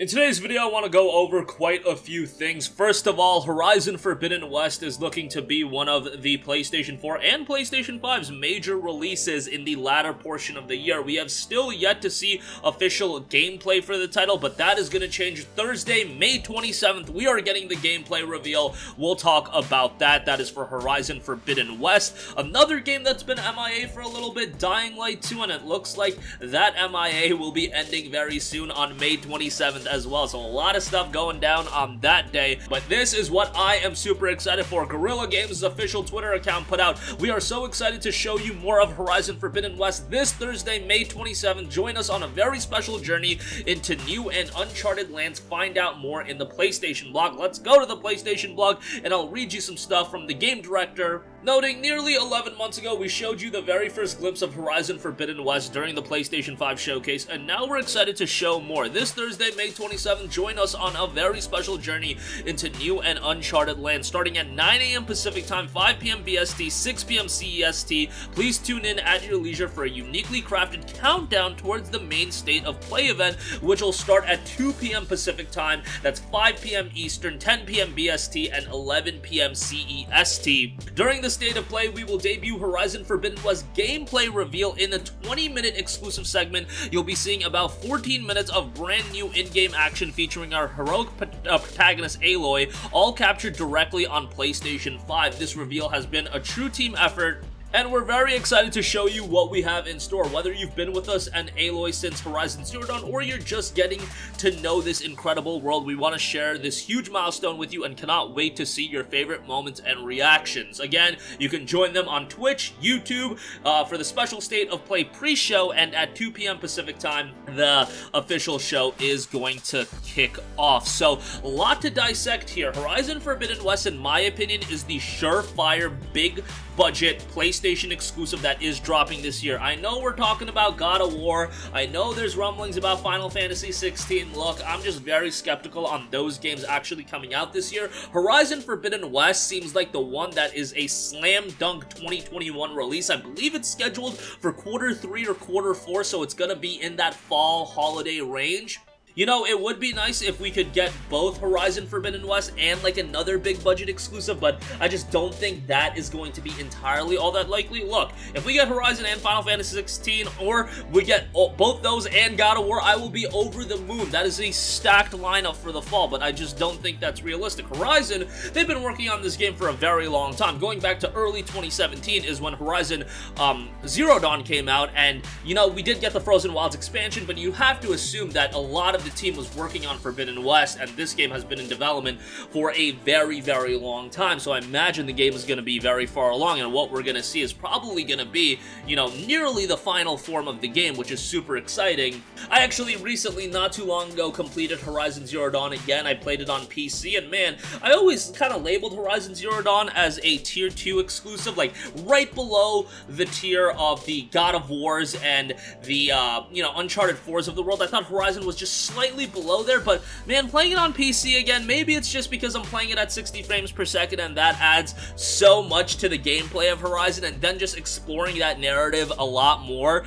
In today's video, I want to go over quite a few things. First of all, Horizon Forbidden West is looking to be one of the PlayStation 4 and PlayStation 5's major releases in the latter portion of the year. We have still yet to see official gameplay for the title, but that is going to change Thursday, May 27th. We are getting the gameplay reveal. We'll talk about that. That is for Horizon Forbidden West. Another game that's been MIA for a little bit, Dying Light 2, and it looks like that MIA will be ending very soon on May 27th as well, so a lot of stuff going down on that day. But this is what I am super excited for. Guerrilla Games' official Twitter account put out, "We are so excited to show you more of Horizon Forbidden West this Thursday, May 27th. Join us on a very special journey into new and uncharted lands. Find out more in the PlayStation blog." Let's go to the PlayStation blog, and I'll read you some stuff from the game director, noting nearly 11 months ago, we showed you the very first glimpse of Horizon Forbidden West during the PlayStation 5 showcase, and now we're excited to show more. This Thursday, May 27th, join us on a very special journey into new and uncharted lands, starting at 9 a.m. Pacific Time, 5 p.m. BST, 6 p.m. CEST. Please tune in at your leisure for a uniquely crafted countdown towards the main State of Play event, which will start at 2 p.m. Pacific Time. That's 5 p.m. Eastern, 10 p.m. BST, and 11 p.m. CEST. During the State of Play, we will debut Horizon Forbidden West gameplay reveal in a 20-minute exclusive segment. You'll be seeing about 14 minutes of brand new in-game action featuring our heroic protagonist Aloy, all captured directly on PlayStation 5. This reveal has been a true team effort, and we're very excited to show you what we have in store. Whether you've been with us and Aloy since Horizon Zero Dawn, or you're just getting to know this incredible world, we want to share this huge milestone with you and cannot wait to see your favorite moments and reactions. Again, you can join them on Twitch, YouTube, for the special State of Play pre-show, and at 2 p.m. Pacific Time, the official show is going to kick off. So, a lot to dissect here. Horizon Forbidden West, in my opinion, is the surefire big budget PlayStation exclusive that is dropping this year. I know we're talking about God of War. I know there's rumblings about Final Fantasy 16. Look, I'm just very skeptical on those games actually coming out this year. Horizon Forbidden West seems like the one that is a slam dunk 2021 release. I believe it's scheduled for Q3 or Q4, so it's gonna be in that fall holiday range. You know, it would be nice if we could get both Horizon Forbidden West and like another big budget exclusive, but I just don't think that is going to be entirely all that likely. Look, if we get Horizon and Final Fantasy 16, or we get both those and God of War, I will be over the moon. That is a stacked lineup for the fall, but I just don't think that's realistic. Horizon, they've been working on this game for a very long time. Going back to early 2017 is when Horizon Zero Dawn came out, and, you know, we did get the Frozen Wilds expansion, but you have to assume that a lot of the team was working on Forbidden West, and this game has been in development for a very, very long time, so I imagine the game is going to be very far along, and what we're going to see is probably going to be, you know, nearly the final form of the game, which is super exciting. I actually recently, not too long ago, completed Horizon Zero Dawn again. I played it on PC, and man, I always kind of labeled Horizon Zero Dawn as a Tier 2 exclusive, like right below the tier of the God of Wars and the, you know, Uncharted 4s of the world. I thought Horizon was just slightly below there, but man, playing it on PC again, maybe it's just because I'm playing it at 60 frames per second, and that adds so much to the gameplay of Horizon, and then just exploring that narrative a lot more.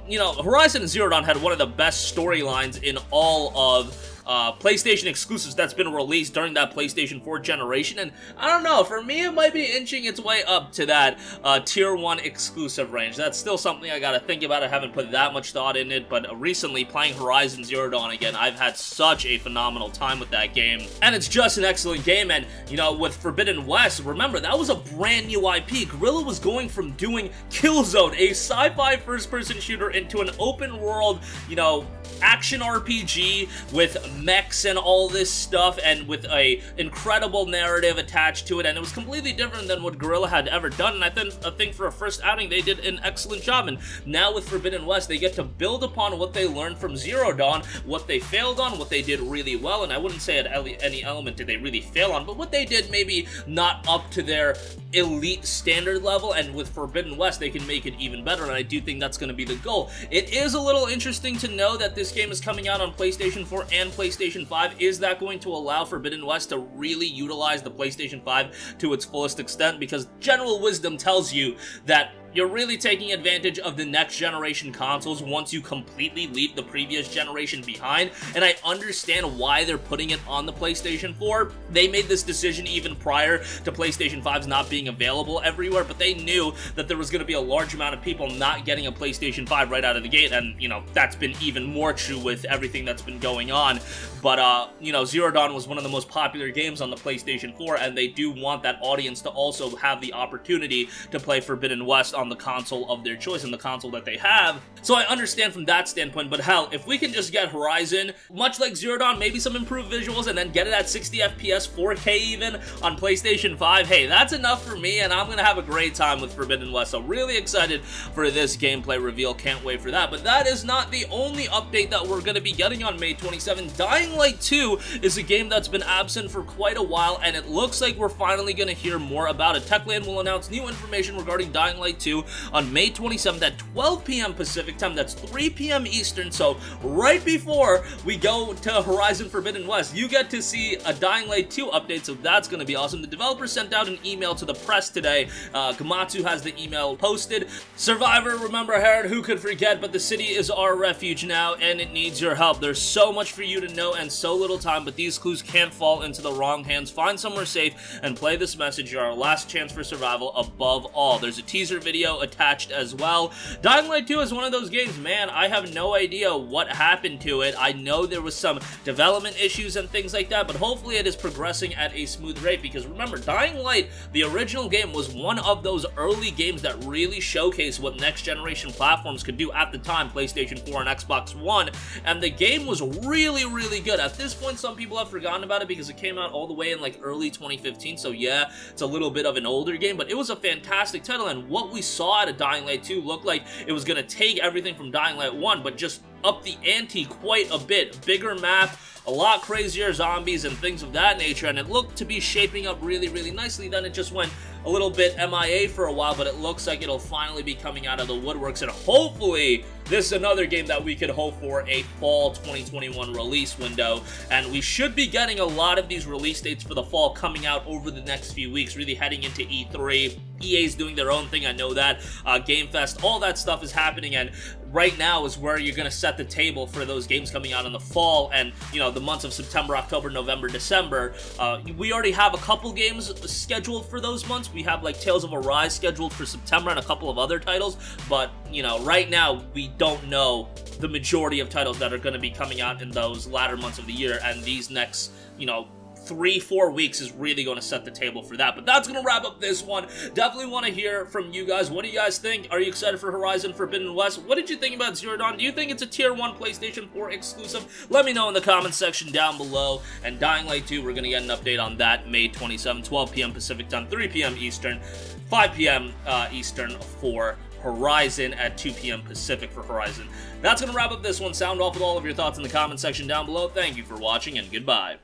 You know, Horizon Zero Dawn had one of the best storylines in all of PlayStation exclusives that's been released during that PlayStation 4 generation, and I don't know, for me it might be inching its way up to that Tier 1 exclusive range. That's still something I gotta think about. I haven't put that much thought in it, but recently playing Horizon Zero Dawn again, I've had such a phenomenal time with that game, and it's just an excellent game. And, you know, with Forbidden West, remember, that was a brand new IP. Guerrilla was going from doing Killzone, a sci-fi first-person shooter, into an open-world, you know, action RPG with mechs and all this stuff, and with a incredible narrative attached to it, and it was completely different than what Guerrilla had ever done, and I think for a first outing they did an excellent job. And now with Forbidden West, they get to build upon what they learned from Zero Dawn, what they failed on, what they did really well, and I wouldn't say at any element did they really fail on, but what they did maybe not up to their elite standard level, and with Forbidden West they can make it even better, and I do think that's going to be the goal. It is a little interesting to know that this game is coming out on PlayStation 4 and PlayStation 5. Is that going to allow Forbidden West to really utilize the PlayStation 5 to its fullest extent? Because general wisdom tells you that you're really taking advantage of the next generation consoles once you completely leave the previous generation behind, and I understand why they're putting it on the PlayStation 4. They made this decision even prior to PlayStation 5's not being available everywhere, but they knew that there was going to be a large amount of people not getting a PlayStation 5 right out of the gate, and, you know, that's been even more true with everything that's been going on. But, you know, Zero Dawn was one of the most popular games on the PlayStation 4, and they do want that audience to also have the opportunity to play Forbidden West on the console of their choice and the console that they have. So I understand from that standpoint, but hell, if we can just get Horizon, much like Zero Dawn, maybe some improved visuals, and then get it at 60 FPS, 4K even, on PlayStation 5, hey, that's enough for me, and I'm gonna have a great time with Forbidden West. So really excited for this gameplay reveal, can't wait for that. But that is not the only update that we're gonna be getting on May 27. Dying Light 2 is a game that's been absent for quite a while, and it looks like we're finally gonna hear more about it. Techland will announce new information regarding Dying Light 2 on May 27th at 12 p.m. Pacific time. That's 3 p.m. Eastern, so right before we go to Horizon Forbidden West, you get to see a Dying Light 2 update, so that's going to be awesome. The developer sent out an email to the press today. Gamatsu has the email posted. Survivor, remember Herod, who could forget, but the city is our refuge now, and it needs your help. There's so much for you to know and so little time, but these clues can't fall into the wrong hands. Find somewhere safe and play this message. You're our last chance for survival above all. There's a teaser video attached as well. Dying Light 2 is one of those games, man, I have no idea what happened to it. I know there was some development issues and things like that, but hopefully it is progressing at a smooth rate, because remember, Dying Light, the original game, was one of those early games that really showcased what next generation platforms could do at the time, PlayStation 4 and Xbox One, and the game was really, really good. At this point, some people have forgotten about it because it came out all the way in like early 2015, so yeah, it's a little bit of an older game, but it was a fantastic title, and what we saw at a Dying Light 2 looked like it was going to take everything from Dying Light 1, but just up the ante quite a bit. Bigger map, a lot crazier zombies and things of that nature, and it looked to be shaping up really, really nicely. Then it just went a little bit MIA for a while, but it looks like it'll finally be coming out of the woodworks, and hopefully this is another game that we could hope for a fall 2021 release window, and we should be getting a lot of these release dates for the fall coming out over the next few weeks, really heading into E3. EA's doing their own thing, I know that. Game Fest, all that stuff is happening, and right now is where you're going to set the table for those games coming out in the fall, and, you know, the months of September, October, November, December. We already have a couple games scheduled for those months. We have, like, Tales of Arise scheduled for September and a couple of other titles, but, you know, right now, we don't know the majority of titles that are going to be coming out in those latter months of the year, and these next, you know, 3-4 weeks is really going to set the table for that. But that's going to wrap up this one. Definitely want to hear from you guys. What do you guys think? Are you excited for Horizon Forbidden West? What did you think about Zero Dawn? Do you think it's a Tier 1 PlayStation 4 exclusive? Let me know in the comments section down below. And Dying Light 2, we're going to get an update on that May 27, 12 p.m. Pacific time, 3 p.m. Eastern, 5 p.m. Eastern for Horizon, at 2 p.m. Pacific for Horizon. That's going to wrap up this one. Sound off with all of your thoughts in the comment section down below. Thank you for watching, and goodbye.